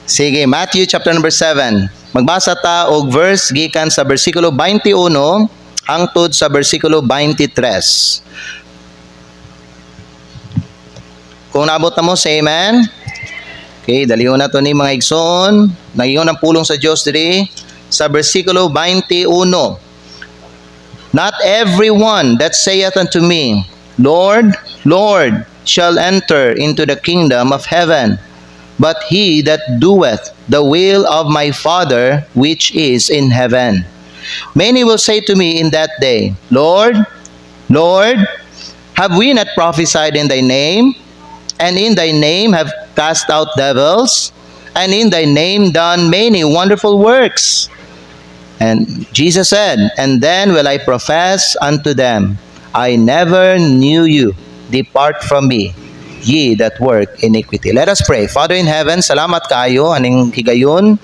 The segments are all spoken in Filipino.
Sige, Matthew chapter number 7. Magbasa ta og verse gikan sa bersikulo 21 hangtod sa bersikulo 23. Kung naabot na mo, say amen. Okay, daliho na to ni mga igsoon. Nagingon ang pulong sa Dios diri sa bersikulo 21. Not everyone that saith unto me, Lord, Lord, shall enter into the kingdom of heaven, but he that doeth the will of my Father which is in heaven. Many will say to me in that day, Lord, Lord, have we not prophesied in thy name? And in thy name have cast out devils? And in thy name done many wonderful works? And Jesus said, And then will I profess unto them, I never knew you. Depart from me, ye that work iniquity. Let us pray. Father in heaven, salamat kaayo aning higayon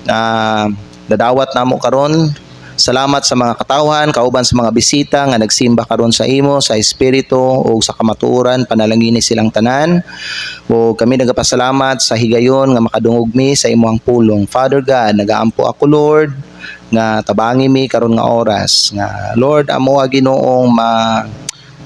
na dadawat namo karon. Salamat sa mga katawhan, kauban sa mga bisita nga nagsimba karon sa imo, sa espiritu o sa kamatuoran, panalangini silang tanan. O kami nagapasalamat sa higayon nga makadungog mi sa imong pulong. Father God, nagaampo ako Lord nga tabangi mi karon nga oras nga Lord amo Ginoong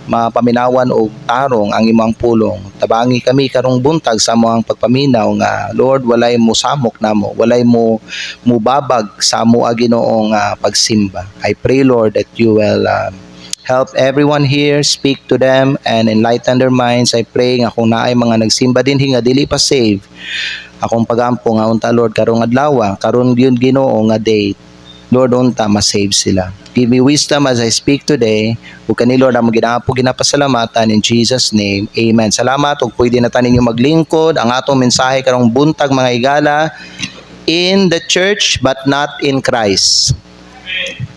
mapaminawan og tarong ang imong pulong. Tabangi kami karong buntag sa among pagpaminaw nga Lord walay mo samok namo, walay mo mubabag sa amo Ginoong pagsimba. I pray Lord that you will help everyone here, speak to them and enlighten their minds. I pray nga kung naay mga nagsimba din nga dili pa save, akong pagampo nga unta Lord karong adlaw, karon gyud Ginoo nga date, Lord unta ma-save sila. Give me wisdom as I speak today. Ug kani Lord amo ginapasalamatan in Jesus name. Amen. Salamat ug pwede na taninyo maglingkod ang atong mensahe karong buntag mga higala, in the church but not in Christ.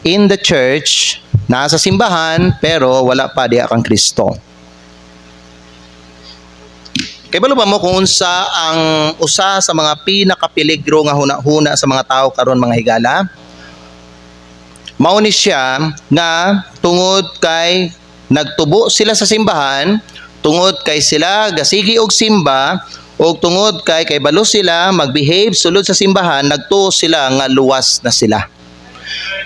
In the church, nasa simbahan pero wala pa diha kang Kristo. Kay balo ba mo kung unsa ang usa sa mga pinakapeligro nga hunahuna sa mga tao karon mga higala? Mao ni siya nga tungod kay nagtubo sila sa simbahan, tungod kay sila gasigi og simba, o tungod kay balo sila magbehave sulod sa simbahan, nagtuo sila nga luwas na sila.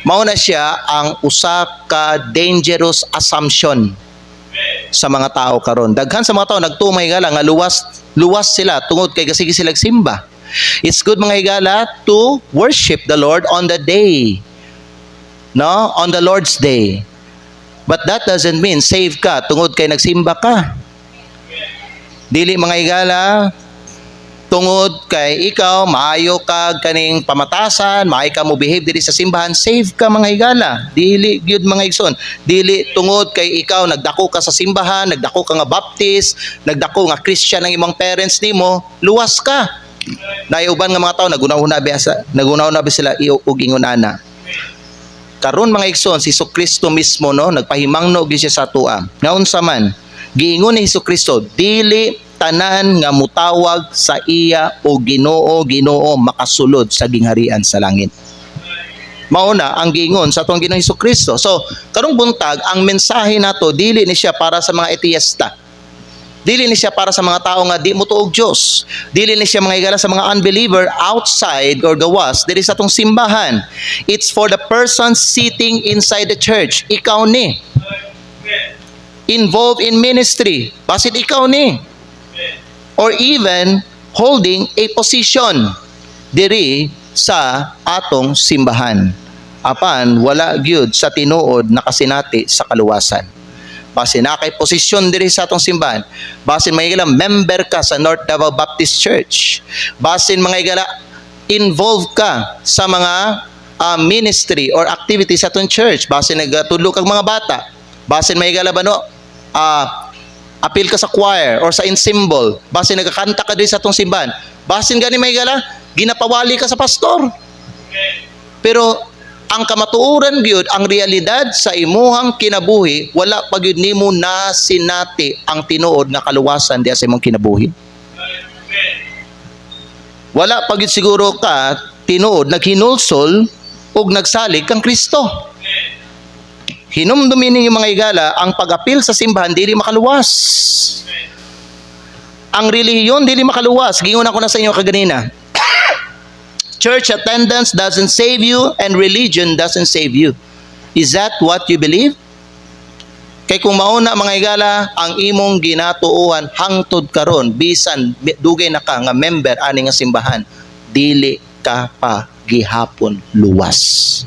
Mao na siya ang usa ka dangerous assumption sa mga tao karon. Daghan sa mga tao nagtuo mga higala nga luwas sila tungod kay gasigi sila simba. It's good mga higala to worship the Lord on the day. No, on the Lord's day. But that doesn't mean save ka tungod kay nagsimba ka. Dili mga higala tungod kay ikaw maayo ka kaning pamatasan, maayo ka mo behave diri sa simbahan, save ka mga higala. Dili gyud mga igsoon. Dili tungod kay ikaw nagdako ka sa simbahan, nagdako ka nga Baptist, nagdako nga Christian ang imong parents nimo, luwas ka. Naiuban nga mga tawo nagunahuna ba sila og ingon ana. Karon mga igsoon si Jesucristo mismo no nagpahimangno gyud siya sa atoa. Nga unsa man giingon ni Jesucristo, dili tanan nga mutawag sa iya o Ginoo makasulod sa gingharian sa langit. Mao na ang giingon sa atong Ginoong Jesucristo. So karong buntag ang mensahe nato dili ni siya para sa mga ateista. Dili ni siya para sa mga tao nga di mo tuog Dios. Dili ni siya mga higala sa mga unbeliever outside or gawas diri sa atong simbahan. It's for the person sitting inside the church. Ikaw ni. Involved in ministry. Basit ikaw ni. Or even holding a position diri sa atong simbahan. Apan wala gyud sa tinuod nakasinati sa kaluwasan. Basin na kay posisyon diri sa atong simbahan. Basin mga higala member ka sa North Davao Baptist Church. Basin mga higala involved ka sa mga ministry or activity sa atong church. Basin nagatudlo kag mga bata. Basin mga higala ba no appeal ka sa choir or sa ensemble. Basin nagakanta ka diri sa atong simbahan. Basin gani mga higala ginapawali ka sa pastor. Pero ang kamatuoran gyud, ang realidad sa imuhang kinabuhi, wala pa gyud nimo na sinati ang tinuod nga kaluwasan diha sa imong kinabuhi. Wala pa gyud siguro ka tinuod naghinulsol ug nagsalig kang Kristo. Hinumdumin ninyo mga higala, ang pag-apil sa simbahan dili makaluwas. Ang relihiyon dili makaluwas. Gingon ako na sa inyo kaganina. church attendance doesn't save you and religion doesn't save you. Is that what you believe? Kay kung mauna mga higala, ang imong ginatuuhan hangtod karon bisan dugay na ka nga member ani nga simbahan, dili ka pa gihapon luwas.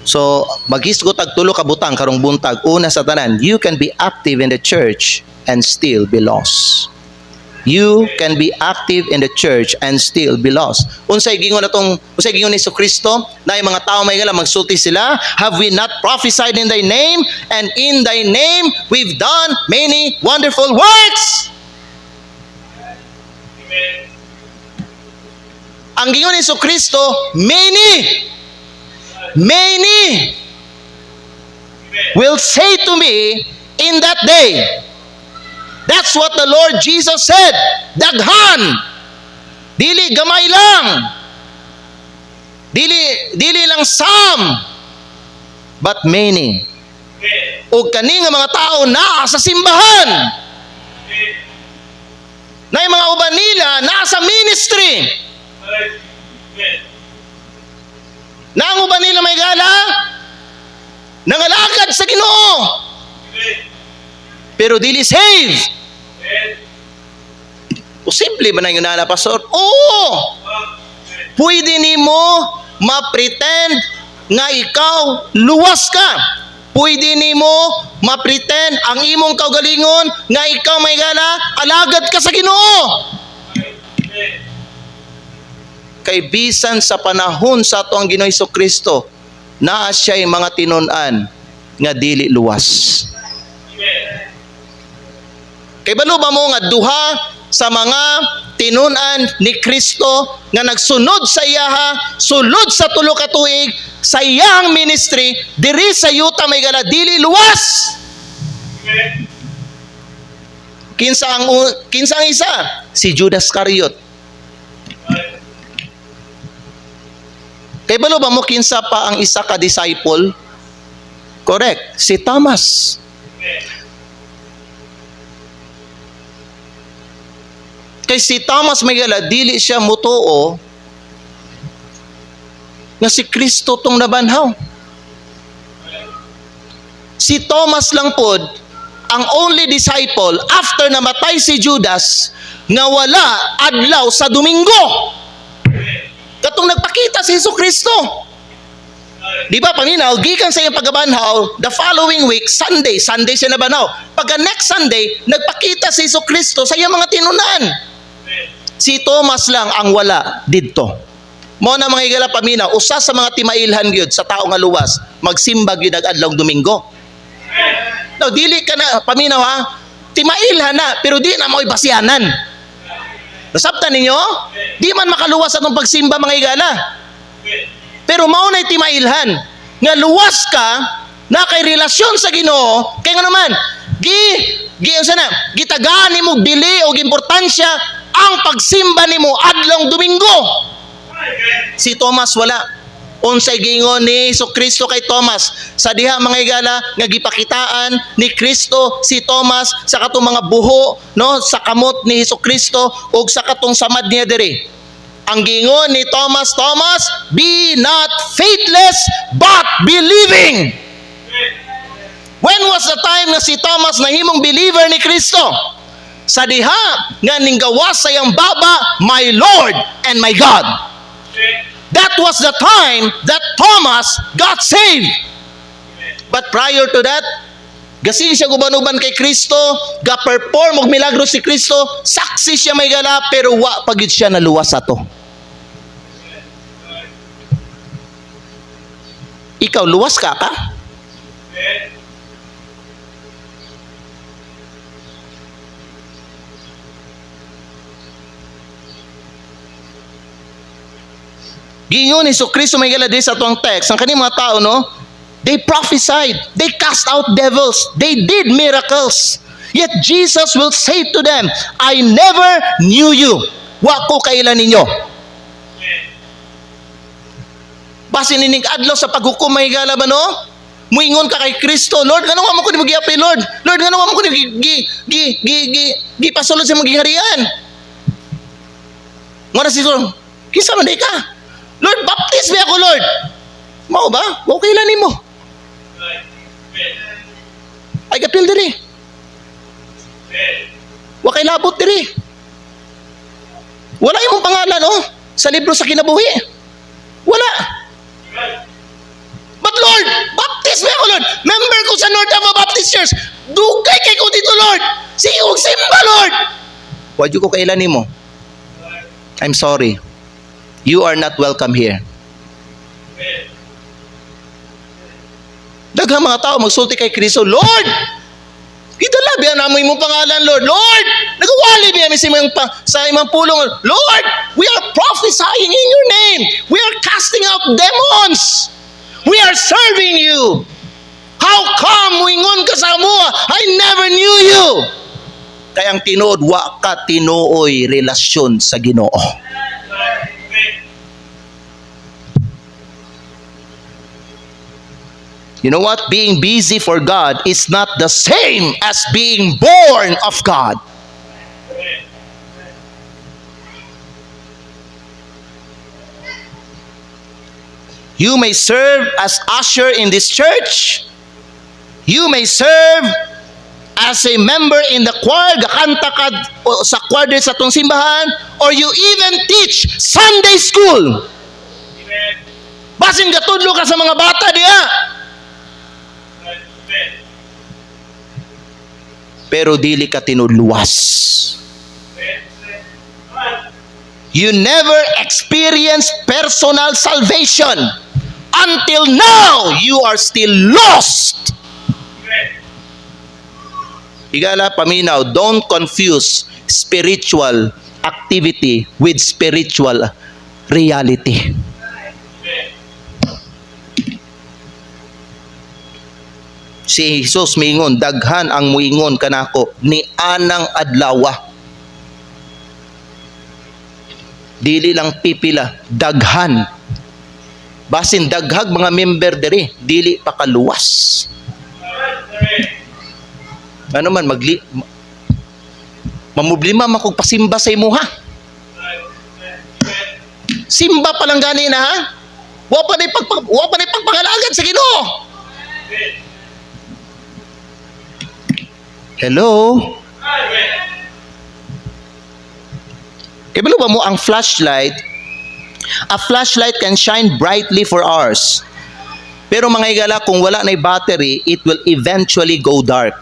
So, maghisgot tag tulo ka butang karong buntag. Una sa tanan, you can be active in the church and still be lost. You can be active in the church and still be lost. Unsay gingon ni Kristo na yung mga tao may gala magsulti sila, have we not prophesied in thy name, and in thy name we've done many wonderful works? Ang gingon ni Kristo, many will say to me in that day. That's what the Lord Jesus said. Daghan. Dili gamay lang. Dili lang some. But many. O kani nga mga tao naa sa simbahan. Na yung mga uban nila naa sa ministry. Na ang uban nila may gala nangalakad sa Ginoo. Pero dili save. Posible ba na yung nana, Pastor? Oo! Pwede nimo ma-pretend nga ikaw luwas ka. Pwede nimo ma-pretend ang imong kaugalingon nga ikaw may gala alagad ka sa Ginoo. Kay bisan sa panahon sa ato ang Ginoo Kristo, naa siya yung mga tinun-an nga dili luwas. Kay balo ba mo nga duha sa mga tinun-an ni Kristo nga nagsunod sa iyaha, sulod sa tulo ka tuig sa iyang ministry, diri sa yuta may gala dili luwas. Kinsa ang isa? Si Judas Iscariot. Kay balo ba mo kinsa pa ang isa ka disciple? Correct, si Thomas. Kay si Thomas may gala, dili siya mutuo nga si Kristo tong nabanhaw. Si Thomas lang pod ang only disciple after namatay si Judas nga wala adlaw sa Domingo. Katong nagpakita si Kristo. Di ba paminaw, gikan sa iyang pagbanhaw, the following week, Sunday siya nabanhaw. Pagka next Sunday, nagpakita si Kristo sa iyang mga tinunan. Si Thomas lang ang wala didto. Mo na mga higala paminaw, usa sa mga timailhan gyud sa tao nga luwas, magsimba gyud adlaw Domingo. Now, dili ka na paminaw ha, timailhan na, pero di na mo'y basyanan. Nasabtan ninyo? Di man makaluwas atong pagsimba mga higala. Pero mao na'y timailhan nga luwas ka na kay relasyon sa Ginoo, kay nga naman gitagaan nimo dili og importansya ang pagsimba nimo adlaw Domingo. Si Thomas wala. Unsay gingon ni Kristo kay Thomas sa diha mga higala nga gipakitaan ni Kristo si Thomas sa katong mga buho no sa kamot ni Kristo ug sa katong samad niya diri. Ang gingon ni Thomas, be not faithless but believing. When was the time nga si Thomas nahimong believer ni Kristo? Sa diha nga ninggawas sa iyang baba, my Lord and my God. That was the time that Thomas got saved. But prior to that, gasing siya gubanuban kay Kristo, ga-perform og milagro si Kristo, saksi siya may gala, pero wa pagid siya naluwas ato. Ikaw, luwas ka? Gingon ni Kristo may gala sa atong text, ang kaning mga tao no, they prophesied, they cast out devils, they did miracles. Yet Jesus will say to them, I never knew you. Wa ko kailan ninyo. Basi nining adlaw sa paghukom may gala ba no? Muingon ka kay Kristo, Lord, ngano nga mo ko giapay Lord? Lord, ngano nga mo ko gipasulod sa mga gingharian? Nga na si Lord, kisa man di ka? Lord, baptize me ako, Lord. Mao ba? Okay lang nimo. Ay kapil diri. Wa kay labot diri. Wala imong pangalan sa libro sa kinabuhi. Wala. But Lord, baptize me ako, Lord. Member ko sa North Davao Baptist Church. Dugay kay ko dito, Lord. Sige og simba, Lord. Wadyo ko kailan nimo. I'm sorry. You are not welcome here. Daghang mga tao magsulti kay Kristo, Lord, idala biya na mo imong pangalan, Lord. Lord, nagawali biya mi sa imong pulong. Lord, we are prophesying in your name. We are casting out demons. We are serving you. How come muingon ka sa amuha? I never knew you. Kaya ang tinuod, wa ka tinuoy relasyon sa Ginoo. You know what? Being busy for God is not the same as being born of God. You may serve as usher in this church. You may serve as a member in the choir, gakanta ka sa choir sa atong simbahan, or you even teach Sunday school. Basin gatudlo ka sa mga bata diha. Pero dili ka tinudluwas. You never experience personal salvation. Until now, you are still lost. Higala, paminaw, don't confuse spiritual activity with spiritual reality. Si Jesus miingon, daghan ang muingon kanako ni anang adlawa. Dili lang pipila, daghan. Basin daghag mga member diri, dili pa kaluwas. Ano man mamublima man kog pasimba sa imo ha. Simba pa lang gani na ha. Wa pa ni pagpangalagan sa Ginoo. Hello? Ibalo ba mo ang flashlight? A flashlight can shine brightly for hours. Pero mga higala, kung wala na battery, it will eventually go dark.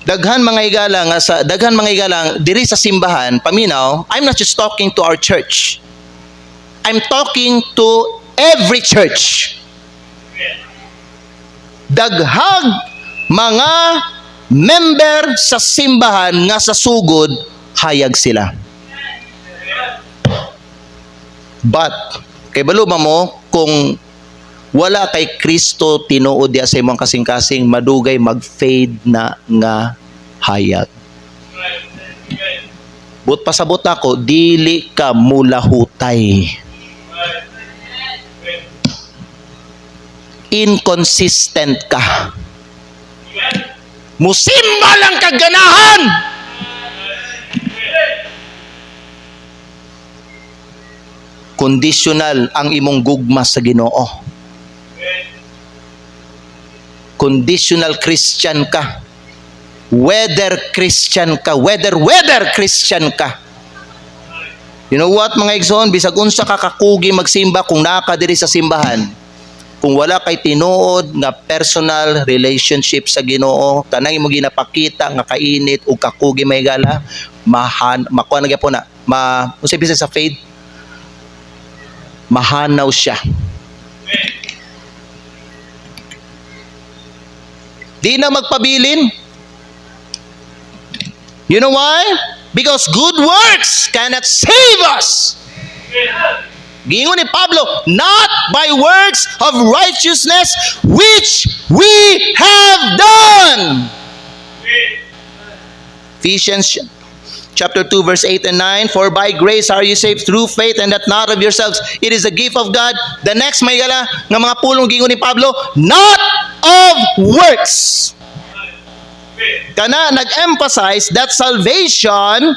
Daghan mga higala diri sa simbahan, paminaw, I'm not just talking to our church. I'm talking to every church. Daghag mga member sa simbahan nga sa sugod, hayag sila. But, kay baluma mo, kung wala kay Kristo tinuod diya sa imong kasing-kasing, madugay mag-fade na nga hayag. But pasabot ako, dili ka mulahutay. Inconsistent ka. Musimba lang kaganahan. Conditional ang imong gugma sa Ginoo. Conditional Christian ka. Whether Christian ka, whether Christian ka. You know what mga igsoon, bisag unsa ka kakugi magsimba kung naa ka diri sa simbahan, kung wala kay tinuod nga personal relationship sa Ginoo, tanang imong ginapakita nga kainit ug kakugi may gala, makuha na gyapon na, usay bisag sa faith, mahanaw siya. Di na magpabilin. You know why? Because good works cannot save us. Gingon ni Pablo, not by works of righteousness which we have done. Ephesians chapter 2 verse 8 and 9, for by grace are you saved through faith, and that not of yourselves, it is a gift of God. The next may gala nga mga pulong gingon ni Pablo, not of works. Kana nag-emphasize that salvation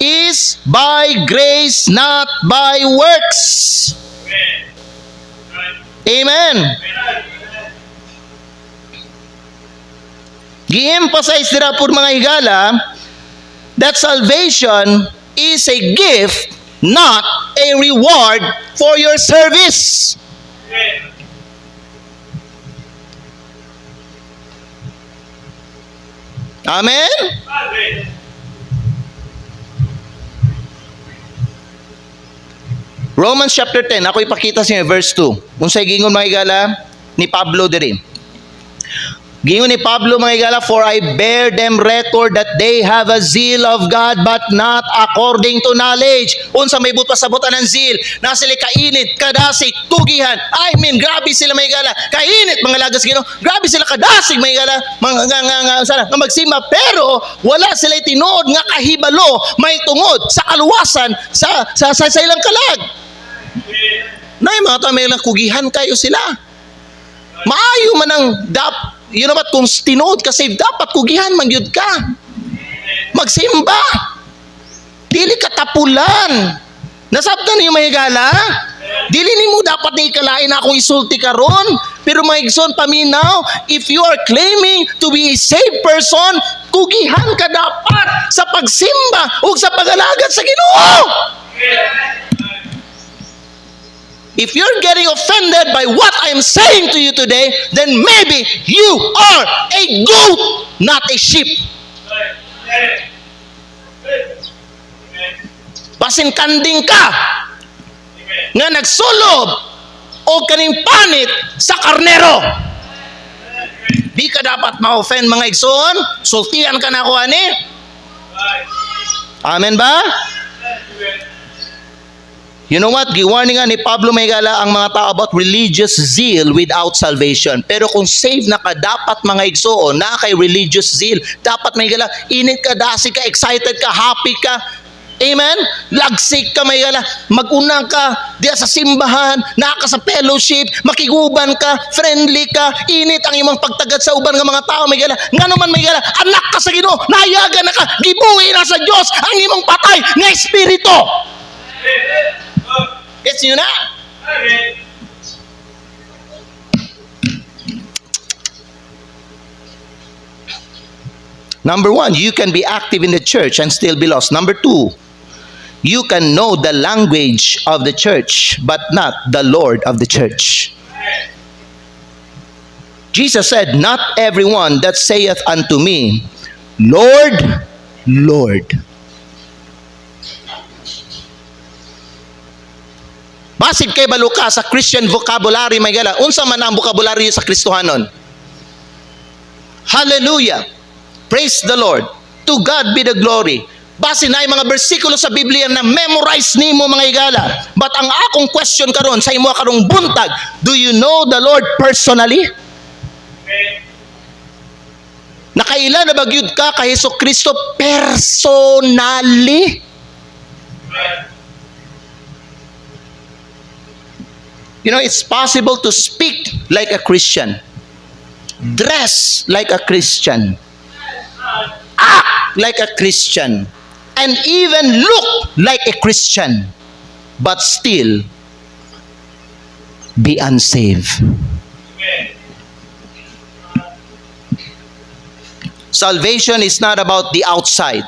is by grace, not by works. Amen. Gi-emphasize nila po mga higala that salvation is a gift, not a reward for your service. Amen? Romans chapter 10, ako ipakita sa inyo, verse 2. Kung sa gingon mga higala ni Pablo diri. Gingon ni Pablo mga higala, for I bear them record that they have a zeal of God but not according to knowledge. Unsa may butas-sabutan ng zeal, na sila kainit, kadasig, tugihan. I mean, grabe sila mga higala. Kainit mga lagas Ginoo. Grabe sila kadasig mga higala. Nga magsimba, pero wala sila tinuod nga kahibalo, may tungod sa kaluwasan sa ilang kalag. Nay mga tao, may lang kugihan kayo sila. Maayo man ang you know what, kung tinuod ka save, dapat kugihan man yun ka. Magsimba. Dili katapulan. Nasabtan niyo mahigala? Dili nimo dapat ni ikalain akong isulti karon. Pero maigsoon paminaw, if you are claiming to be a saved person, kugihan ka dapat sa pagsimba o sa pag-alagad sa Ginoo. If you're getting offended by what I'm saying to you today, then maybe you are a goat, not a sheep. Basin kanding ka nga nagsulob o kaning panit sa karnero. Di ka dapat ma-offend mga igsoon. Sultian ka na ako ani. Amen ba? You know what? Giwarningan ni Pablo Maygala ang mga tao about religious zeal without salvation. Pero kung save na ka, dapat mga igsoon, na kay religious zeal. Dapat Maygala, init ka, dasig ka, excited ka, happy ka. Amen? Lagsik ka Maygala. Mag-unang ka, diya sa simbahan, naka sa fellowship, makiguban ka, friendly ka, init ang imong pagtagad sa uban ng mga tao Maygala. Nga naman Maygala, anak ka sa Ginoo, nayagan na ka, gibuhi na sa Dios ang imong patay na espiritu. Gets nyo na? Number one, you can be active in the church and still be lost. Number two, you can know the language of the church but not the Lord of the church. Jesus said, not everyone that saith unto me, Lord, Lord. Basid kay baluka sa Christian vocabulary may gala. Unsa man ang vocabulary sa Kristohanon? Hallelujah. Praise the Lord. To God be the glory. Basin na mga bersikulo sa Biblia na memorize nimo mga higala. But ang akong question karon sa imo karong buntag, do you know the Lord personally? Nakaila na ba gyud ka kay Hesukristo personally? You know, it's possible to speak like a Christian, dress like a Christian, act like a Christian, and even look like a Christian, but still be unsaved. Salvation is not about the outside.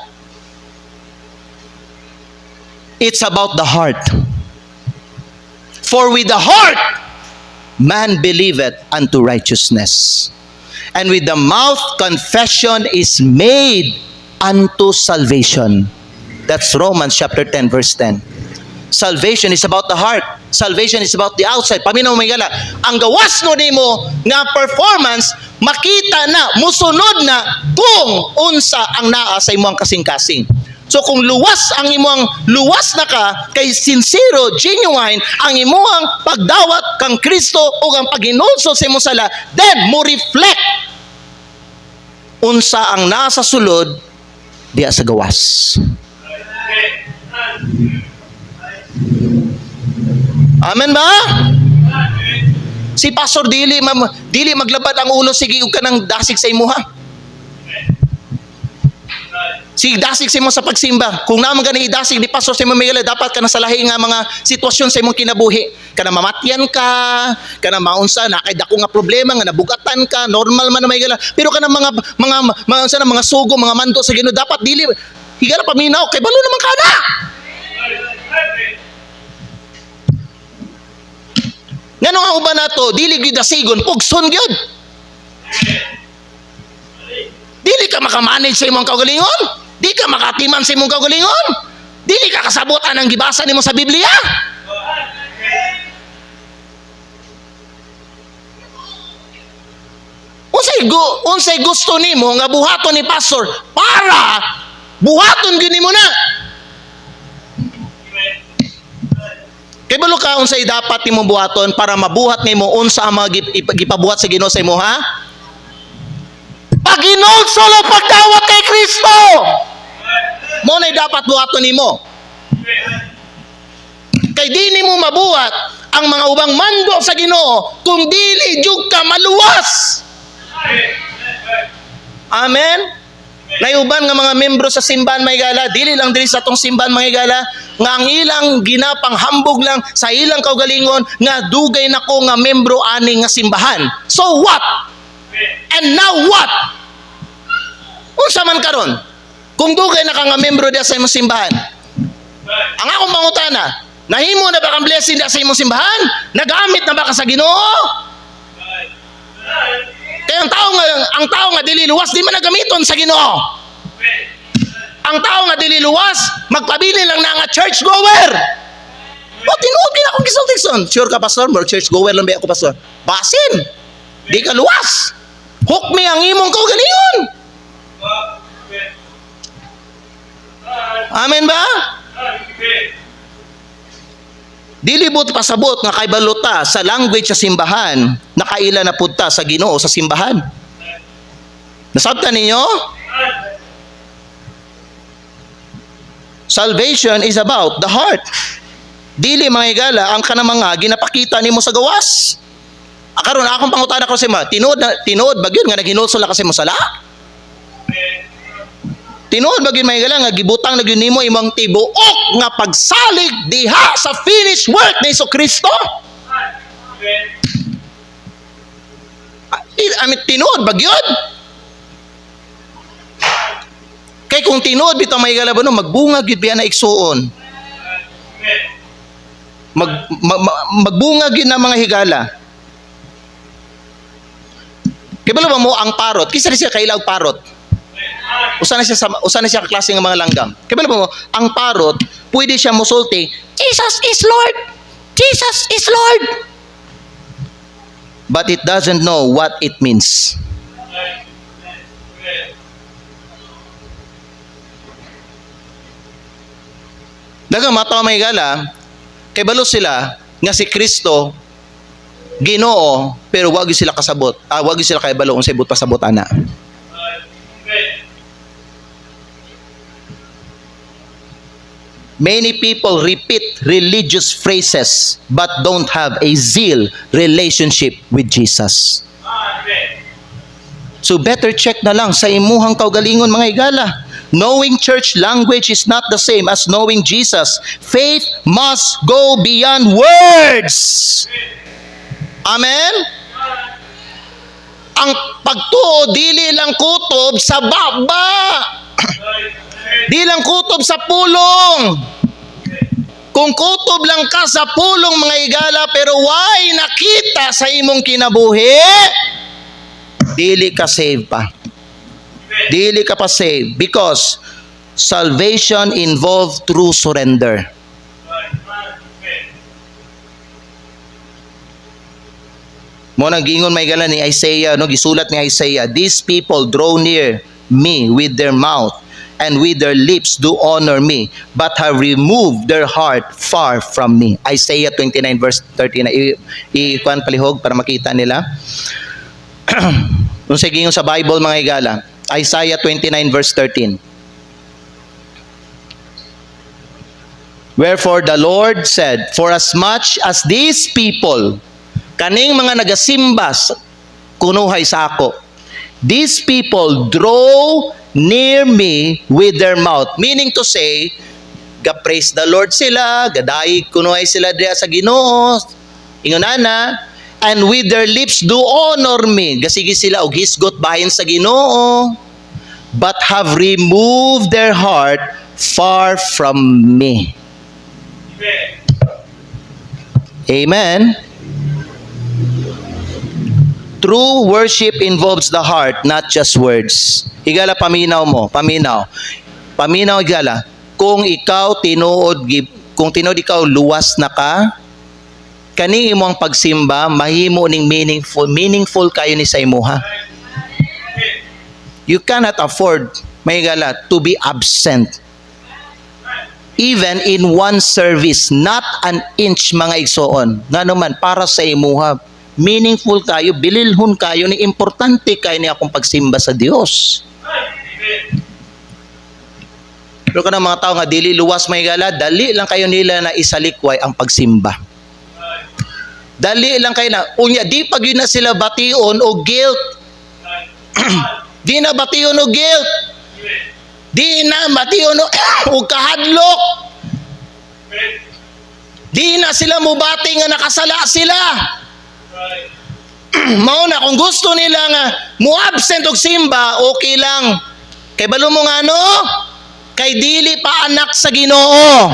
It's about the heart. For with the heart, man believeth unto righteousness. And with the mouth, confession is made unto salvation. That's Romans chapter 10, verse 10. Salvation is about the heart. Salvation is about the outside. Paminaw may gala. Ang gawas no nimo nga performance, makita na, musunod na kung unsa ang naa sa imong kasing-kasing. So kung luwas na ka, kay sincero, genuine, ang imuang pagdawat kang Kristo o ang paghinulso sa imong sala, then mo reflect unsa ang nasa sulod diya sa gawas. Amen ba? Si Pastor dili maglabad ang ulo, sige ug kanang dasig sa imuha. Si dasig sa imo sa pagsimba. Kung naman ka idasig ni pastor sa imo Miguel, dapat ka na sa lahi nga mga sitwasyon sa imong kinabuhi. Kana mamatyan ka, kana maunsa na kay dako nga problema nga nabugatan ka, normal man na Miguel. Pero kana unsa na mga sugo, mga mando sa Ginoo dapat dili higala paminaw kay balo naman kana. Ngano nga uban nato, dili gyud dasigon, pugson gyud. Dili ka makamanage sa imong kaugalingon. Di ka makatiman sa imong kaugalingon. Dili ka kasabutan ang gibasa nimo sa Biblia. Unsay gusto nimo nga buhaton ni pastor para buhaton gyud nimo na. Kay balo ka unsay dapat nimo buhaton para mabuhat nimo unsa ang mga gipabuhat sa Ginoo sa imo ha? Paginulso lang pagdawat kay Kristo. Mo na dapat buhaton nimo. Kay di nimo mabuhat ang mga ubang mando sa Ginoo kung dili jud ka maluwas. Amen. Nayuban nga mga membro sa simbahan may gala, dili lang diri sa atong simbahan mga gala, nga ang ilang ginapanghambog lang sa ilang kaugalingon nga dugay nako nga membro ani nga simbahan. So what? And now what? Unsa man karon? Kung dugay na ka nga membro diya sa imong simbahan. Ang akong pangutana, nahimo na ba kang blessing diya sa imong simbahan? Nagamit na ba ka sa Ginoo? Kaya ang tao nga dili luwas di man nagamiton sa Ginoo. Ang tao nga dili luwas, magpabili lang na nga church goer. O tinuod din akong gisultikson. Sure ka pastor, more church goer lang ba ako pastor? Basin. Di ka luwas. Hukmi ang imong kaugalingon. Amen ba? Dili bot pasabot nga kay baluta sa language sa simbahan, nakaila na pud ta sa Ginoo sa simbahan. Nasabtan ninyo? Salvation is about the heart. Dili mga higala ang kanang mga ginapakita nimo sa gawas. Karon akong pangutana ko sa imo, tinuod ba gyud nga naghinulso la kasi mo sala? Tinuod ba gyud may gala nga gibutang na gyud nimo imong tibuok nga pagsalig diha sa finished work ni Jesucristo? Tinuod ba gyud? Kay kung tinuod bitaw may gala ba no magbunga gyud biya na igsuon. Magbunga gyud na mga higala. Kay balo ba mo ang parot? Kisa siya kailaw parot. Usa na siya klase ng mga langgam. Kaya mo, ang parot, pwede siya musulti, Jesus is Lord! Jesus is Lord! But it doesn't know what it means. Dagang matawa may gala, kay balo sila, nga si Kristo, Ginoo, pero wag sila kasabot. Wag sila kay balo kung sa ibot pasabot ana. Many people repeat religious phrases but don't have a zeal relationship with Jesus. So better check na lang sa imuhang kaugalingon mga higala. Knowing church language is not the same as knowing Jesus. Faith must go beyond words. Amen? Ang pagtuo dili lang kutob sa baba. Di lang kutob sa pulong. Kung kutob lang ka sa pulong mga higala pero why nakita sa imong kinabuhi, dili ka save pa. Dili ka pa save because salvation involved true surrender. Mo nang gingon may gala ni Isaiah, no, gisulat ni Isaiah, these people draw near me with their mouth and with their lips do honor me, but have removed their heart far from me. Isaiah 29 verse 13. I-kuan palihog para makita nila. Kung sige sa Bible mga higala, Isaiah 29 verse 13. Wherefore the Lord said, for as much as these people, kaning mga nagasimbas, kunuhay sa ako, these people draw near me with their mouth. Meaning to say, ga-praise the Lord sila, gadaig kunoy sila diya sa Ginoo, ingonana, and with their lips do honor me. Gasigi sila og hisgot bahin sa Ginoo, but have removed their heart far from me. Amen. True worship involves the heart, not just words. Higala, paminaw mo, paminaw. Paminaw, higala. Kung tinuod ikaw luwas na ka, kani imong pagsimba, mahimo ning meaningful kayo ni sa imuha. You cannot afford, mahigala, to be absent. Even in one service, not an inch, mga igsoon. Nga naman, para sa imuha, meaningful kayo, bililhon kayo, ni importante kayo ni akong pagsimba sa Dios. Pero ka ng mga tao nga dili luwas may gala, dali lang kayo nila na isalikway ang pagsimba. Dali lang kayo na, unya, di pag yun na sila bation o guilt. Di na bation o guilt. Di na bation o kahadlok. Di na sila mubati nga nakasala sila. Mauna, kung gusto nila nga mu-absent og simba, okay lang. Kay balo mo nga no? Kay dili pa anak sa Ginoo.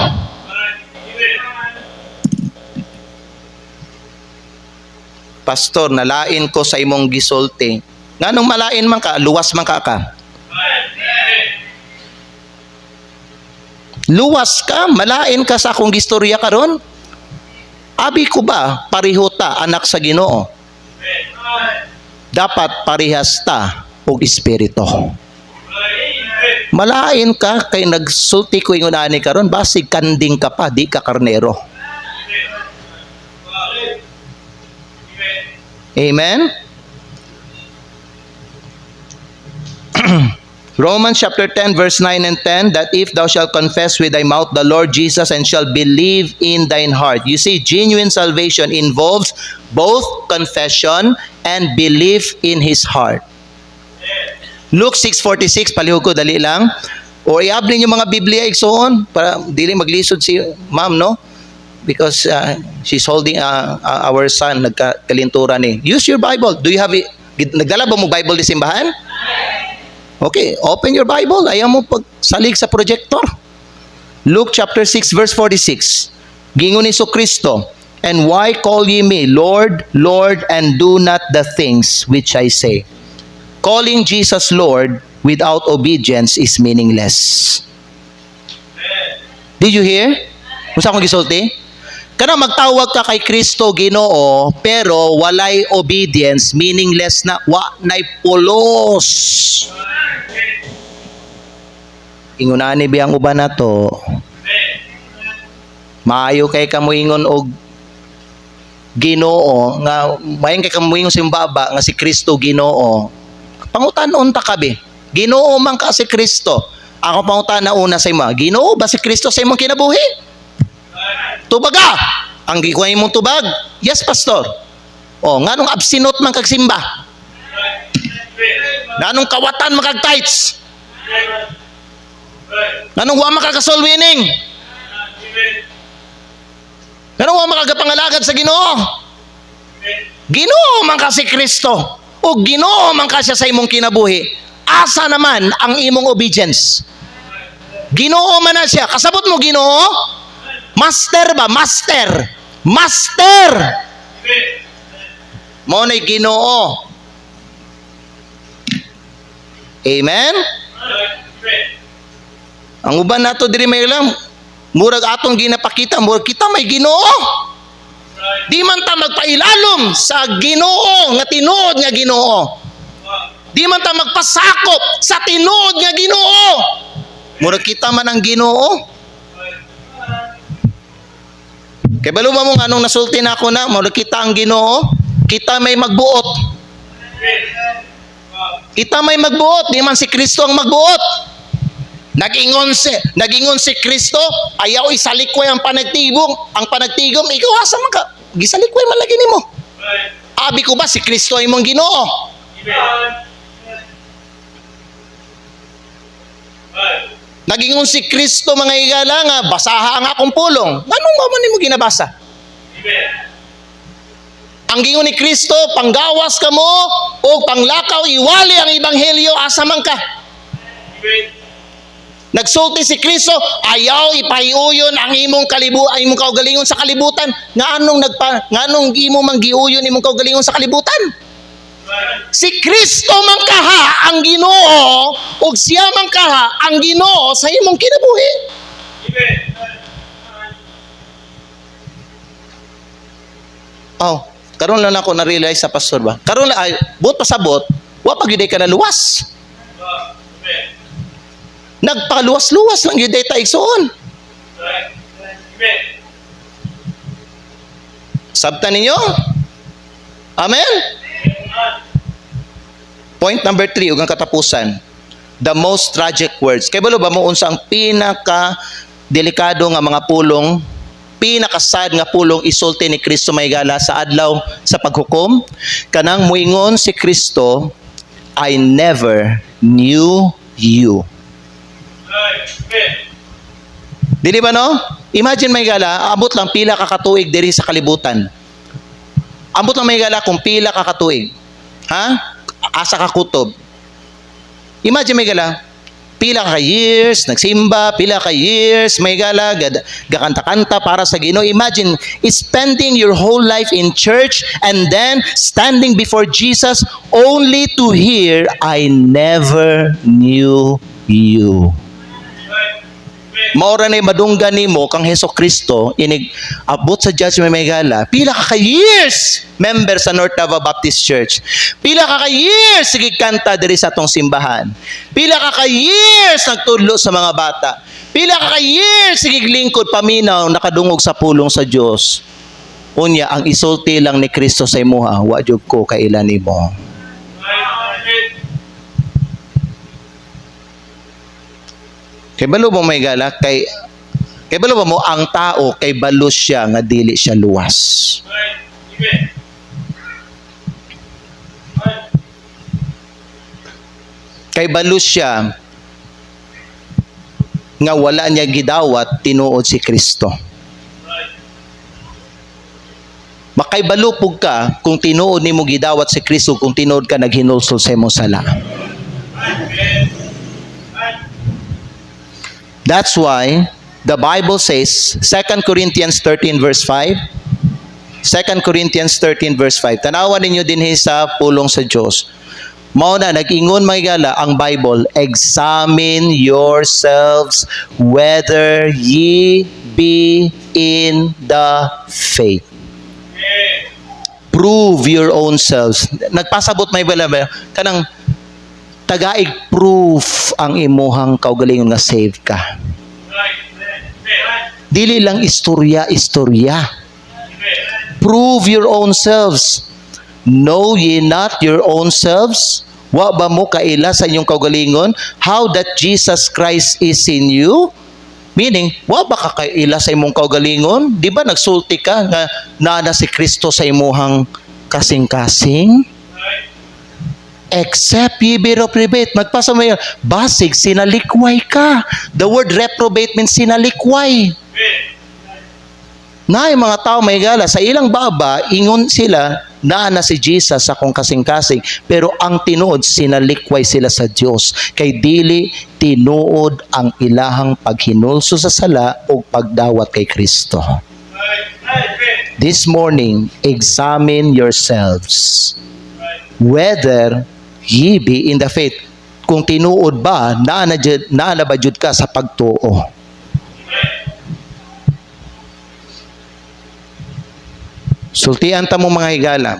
Pastor, nalain ko sa imong gisulti. Nganong malain man ka, luwas man ka ka. Luwas ka, malain ka sa akong gistorya karon. Abi ko ba pareho ta anak sa Ginoo? Dapat parehas ta og espiritu. Malain ka kay nagsulti ko ingon ani karon, basig kanding ka pa, di ka karnero. Amen. Romans chapter 10 verse 9 and 10, that if thou shalt confess with thy mouth the Lord Jesus and shalt believe in thine heart. You see, genuine salvation involves both confession and belief in his heart. Luke 6:46, palihog ko, dali lang. O i-ablin yung mga Biblia, igsoon, para dili maglisod si ma'am, no? Because she's holding our son, nagkalinturan eh. Use your Bible. Do you have it? Nagdala ba mo Bible di simbahan? Okay, open your Bible. Ayaw mo pagsalig sa projector. Luke chapter 6 verse 46. Gingon ni Kristo, and why call ye me Lord, Lord, and do not the things which I say? Calling Jesus Lord without obedience is meaningless. Did you hear? Musa akong gisulti? Kana magtawag ka kay Kristo Ginoo pero walay obedience, meaningless na, wa nay pulos. Ingunani biyang uban na to. Maayo kay kamuingon og Ginoo nga mayon kay kamuingon simbaba nga si Kristo Ginoo. Pangutan-on ta kabe. Ginoo man ka si Kristo. Ako pangutan na una sa imo. Ginoo ba si Kristo sa imong kinabuhi? Tubaga. Ang gikuhay mong tubag? Yes, pastor. O, nganong absinot man kag simba? Nganong kawatan man kag tights? Nganong wa makakasol winning? Nganong wa makagapangalagad sa Ginoo? Ginoo man ka si Kristo. O Ginoo man ka siya sa imong kinabuhi. Asa naman ang imong obedience? Ginoo man na siya. Kasabot mo Ginoo? Master ba? Master. Master. Mo na'y Ginoo. Amen? Ang uban nato diri may lang, murag atong ginapakita, murag kita may Ginoo. Di man ta magpailalom sa Ginoo nga tinuod nga Ginoo. Di man ta magpasakop sa tinuod nga Ginoo. Murag kita man ang Ginoo. Kay baluma mo anong nasulti na ako na, murag kita ang Ginoo. Kita may magbuot. Kita may magbuot, di man si Kristo ang magbuot. Nagingon si Kristo, ayaw isalikway ang panagtigom. Ang panagtigom, ikaw asa man ka? Gisalikway man lagi nimo. Abi ko ba si Kristo imong Ginoo? Nagingon si Kristo mga higala nga, basaha ang akong pulong. Anong maman mo ginabasa? Ang gingon ni Kristo, panggawas ka mo o panglakaw, iwali ang ebanghelyo, asa man ka. Nagsulti si Kristo, ayaw ipahiuyon ang imong imong kaugalingon sa kalibutan. Nganong imo man giuyon imong kaugalingon sa kalibutan? Si Kristo man kaha ang Ginoo ug siya man kaha ang Ginoo sa imong kinabuhi. Oh, karon lang ako na-realize sa pastor ba? Karon ay buot pasabot, wa pa gyud ka na luwas. Nagpaluwas-luwas lang gyud ta igsoon. Sabtan ninyo? Amen. Point number 3, ug ang katapusan. The most tragic words. Kay balo ba mo unsa ang pinaka delikado nga mga pulong, pinaka-sad nga pulong isulti ni Kristo mahigala sa adlaw sa paghukom? Kanang muingon si Kristo, I never knew you. Dili ba no? Imagine mahigala, abot lang pila ka katuig diri sa kalibutan. Ambot lang mahigala kung pila ka katuig. Ha? Asa ka kutob. Imagine mahigala, pila ka years, nagsimba, pila ka years, mahigala, gakanta-kanta para sa Ginoo. Imagine, spending your whole life in church and then standing before Jesus only to hear, I never knew you. Maura na madunggan nimo kang Hesus Kristo inig abot sa judgment may gala. Pila ka years member sa North Davao Baptist Church. Pila ka years sige kanta diri sa atong simbahan. Pila ka years nagtudlo sa mga bata. Pila ka years sige lingkod paminaw nakadungog sa pulong sa Dios. Unya ang isulti lang ni Kristo sa imuha, wa jud ko kailan nimo. Kay balo mo may gala, kay balo mo ang tao kay balo siya nga dili siya luwas. Kay balo siya nga wala niya gidawat tinuod si Kristo. Makay balo pug ka kung tinuod nimo gidawat si Kristo, kung tinuod ka naghinulsol sa imong sala. That's why the Bible says, 2 Corinthians 13 verse 5, 2 Corinthians 13 verse 5, tanawan ninyo din sa pulong sa Diyos. Mao na, nag-ingon mahigala ang Bible, examine yourselves whether ye be in the faith. Prove your own selves. Nagpasabot may bala ba? Kanang tagaig proof ang imuhang kaugalingon nga save ka. Dili lang istorya. Prove your own selves. Know ye not your own selves? Wa ba mo kaila sa inyong kaugalingon how that Jesus Christ is in you? Meaning, wa ba ka kaila sa imong kaugalingon? Di ba nagsulti ka nga naa si Kristo sa imuhang kasing-kasing? Except ye be reprobate. Magpasa mo yun. Basig, sinalikway ka. The word reprobate means sinalikway. Na yung mga tao may gala, sa ilang baba, ingon sila, na si Jesus sa kong kasing-kasing. Pero ang tinuod, sinalikway sila sa Diyos. Kay dili tinuod ang ilahang paghinulso sa sala o pagdawat kay Kristo. This morning, examine yourselves. Whether ye be in the faith. Kung tinuod ba, naana ba jud ka sa pagtuo? Sultian ta mo mga higala.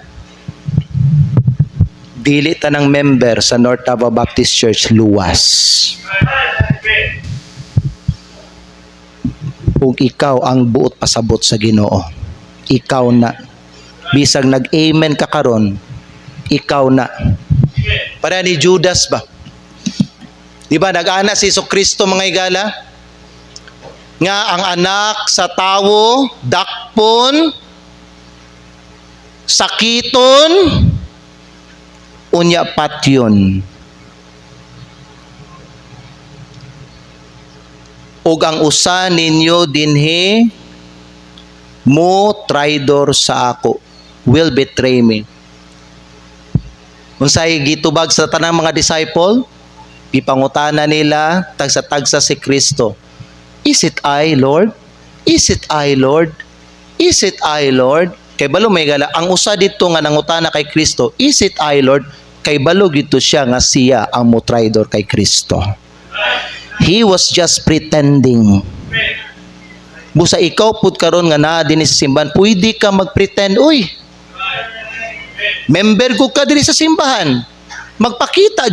Dili ta ng member sa North Davao Baptist Church luwas. Ug ikaw ang buot pasabot sa Ginoo. Ikaw na. Bisag nag-amen ka karon, ikaw na. Para ni Judas ba? Di ba nag-ana si Kristo mga higala? Nga ang anak sa tawo, dakpon, sakiton, unya patyon. ug ang usa ninyo dinhi mo traidor sa ako, will betray me. Unsay gitubag sa tanang mga disciple? Ipangutana nila tagsa-tagsa si Kristo. Is it I, Lord? Is it I, Lord? Is it I, Lord? Kay balo may gala, ang usa dito nga nangutana kay Kristo, is it I, Lord? Kay balo gito siya nga siya ang mo traidor kay Kristo. He was just pretending. Busa ikaw pud karon nga naa dinhi sa simbahan, pwede ka mag-pretend, uy. Member ko ka dinhi sa simbahan. Magpakita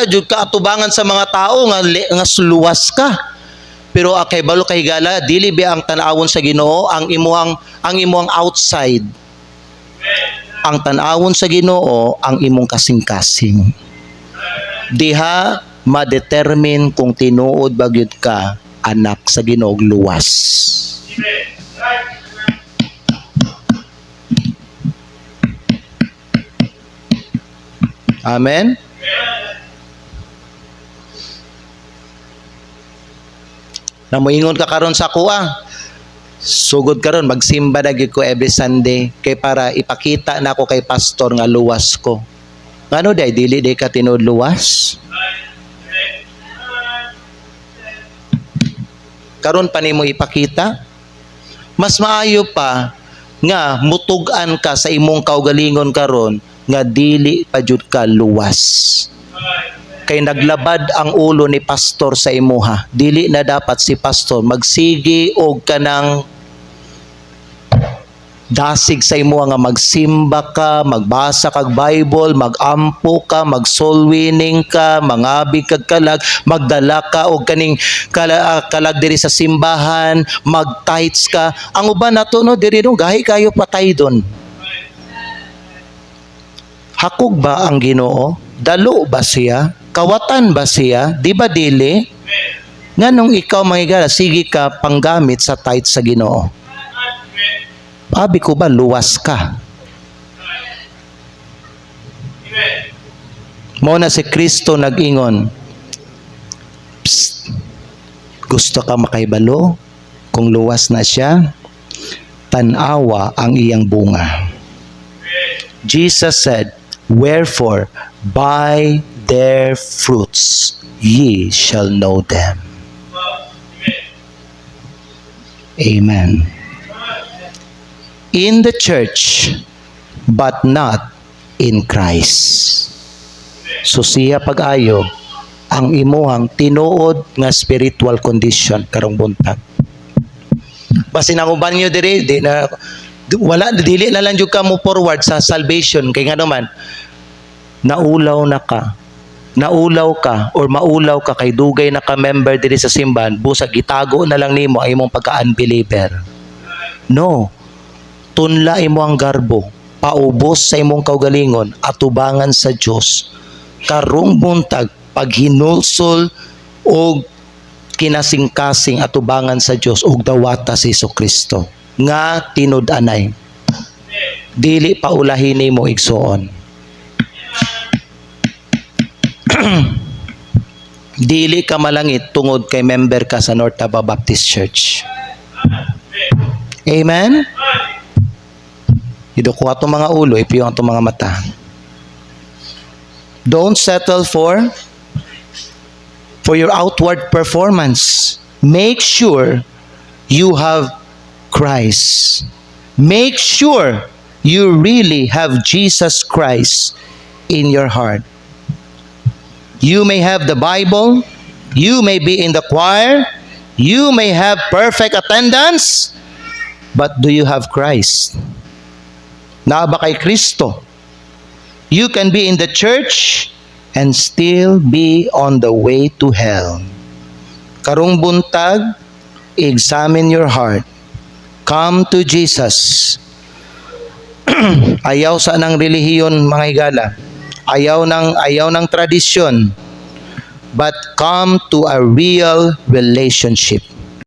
jud ka atubangan sa mga tao nga luwas ka. Pero kay balo kay higala, dili ba ang tan-awon sa Ginoo ang imuhang outside. Ang tan-awon sa Ginoo ang imong kasing-kasing. Diha ma-determine kung tinuod ba gyud ka anak sa Ginoo luwas. Amen. Na moingon ka karon sa kuha. Sugod karon magsimba na gyud ko every Sunday kay para ipakita na ako kay pastor nga luwas ko. Ngano day dili day ka tinuod luwas? Karon pa nimo ipakita? Mas maayo pa nga mutug-an ka sa imong kaugalingon karon nga dili pa jud ka luwas. Kay naglabad ang ulo ni pastor sa imuha. Dili na dapat si pastor magsigi og kanang dasig sa imo nga magsimba ka, magbasa kag Bible, magampo ka, mag-soul winning ka, mangabig kag kalag, magdala ka og kaning kalag diri sa simbahan, mag-tithes ka. Ang uban nato no diri no gahi kayo patay don. Hakog ba ang Ginoo? Dalo ba siya? Kawatan ba siya? Di ba dili? Nganong ikaw mangigala, sige ka panggamit sa tithes sa Ginoo. Abi ko ba luwas ka? Mo na si Kristo nag-ingon, psst, gusto ka makaibalo? Kung luwas na siya, tanawa ang iyang bunga. Jesus said, wherefore, by their fruits ye shall know them. Amen. In the church, but not in Christ. So siya pag-ayo ang imuhang tinuod nga spiritual condition karong buntag. Basin ang uban nyo diri, di na wala dili na lang jud ka mo forward sa salvation kay nga naman naulaw ka or maulaw ka kay dugay na ka member diri sa simbahan, busa gitago na lang nimo ay imong pagka-unbeliever. No. Tunla imo ang garbo, paubos sa imong kaugalingon, atubangan sa Dios. Karong buntag paghinulsol og kinasing-kasing atubangan sa Dios og dawata si Kristo nga tinud-anay. Dili pa ulahin nimo igsuon. Dili ka malangit tungod kay member ka sa North Taba Baptist Church. Amen. Ido ko atong mga ulo, ipiyo atong mga mata. Don't settle for your outward performance. Make sure you have Christ. Make sure you really have Jesus Christ in your heart. You may have the Bible, you may be in the choir, you may have perfect attendance, but do you have Christ? Naa ba kay Kristo? You can be in the church and still be on the way to hell. Karong buntag, examine your heart. Come to Jesus. Ayaw sa nang relihiyon mga higala. Ayaw ng tradisyon. But come to a real relationship.